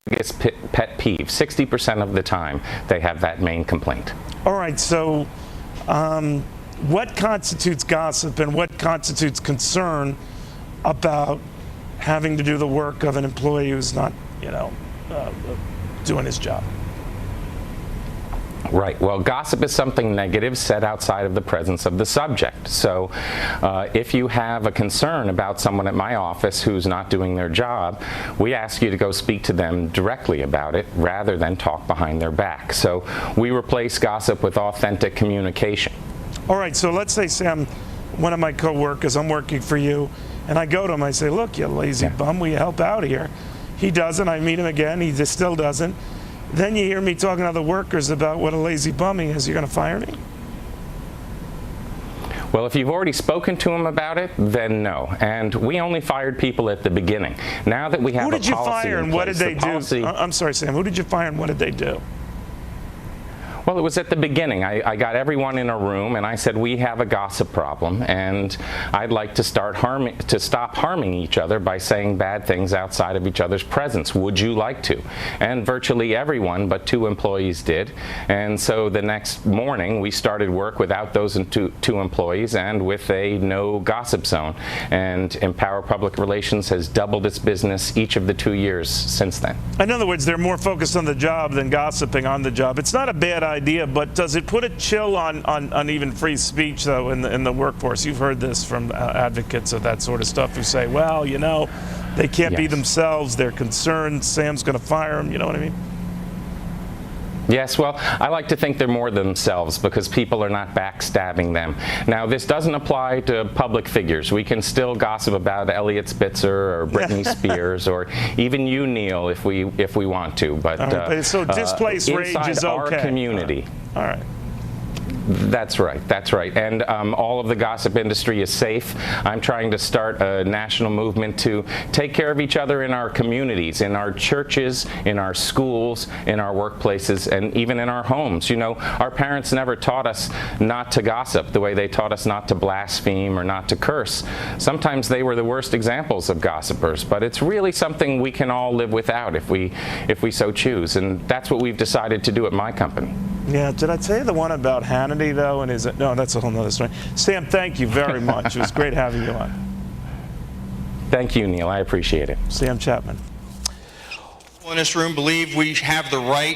biggest pet peeve. 60% of the time, they have that main complaint. All right, so what constitutes gossip and what constitutes concern about having to do the work of an employee who's not, doing his job? Right. Well, gossip is something negative said outside of the presence of the subject. So if you have a concern about someone at my office who's not doing their job, we ask you to go speak to them directly about it rather than talk behind their back. So we replace gossip with authentic communication. All right. So let's say, Sam, one of my coworkers, I'm working for you, and I go to him, I say, look, you lazy bum, will you help out here? He doesn't. I meet him again. He just still doesn't. Then you hear me talking to other workers about what a lazy bum he is. You're going to fire me? Well, if you've already spoken to him about it, then no. And we only fired people at the beginning. Now that we have Who did you fire and what did they do? I'm sorry, Sam. Who did you fire and what did they do? Well, it was at the beginning. I got everyone in a room and I said, we have a gossip problem and I'd like to stop harming each other by saying bad things outside of each other's presence. Would you like to? And virtually everyone but 2 employees did. And so the next morning we started work without those two employees and with a no gossip zone. And Empower Public Relations has doubled its business each of the 2 years since then. In other words, they're more focused on the job than gossiping on the job. It's not a bad idea, but does it put a chill on even free speech, though, in the workforce? You've heard this from advocates of that sort of stuff who say, well, they can't be themselves. They're concerned Sam's going to fire them. You know what I mean? Yes, well, I like to think they're more themselves because people are not backstabbing them. Now, this doesn't apply to public figures. We can still gossip about Elliot Spitzer or Britney Spears or even you, Neil, if we want to. But so displaced rage is okay. Our community. All right. That's right. That's right. And all of the gossip industry is safe. I'm trying to start a national movement to take care of each other in our communities, in our churches, in our schools, in our workplaces, and even in our homes. Our parents never taught us not to gossip the way they taught us not to blaspheme or not to curse. Sometimes they were the worst examples of gossipers, but it's really something we can all live without if we so choose. And that's what we've decided to do at my company. Yeah, did I tell you the one about Hannity, though? No, that's a whole nother story. Sam, thank you very much. It was great having you on. Thank you, Neil. I appreciate it. Sam Chapman. In this room believe we have the right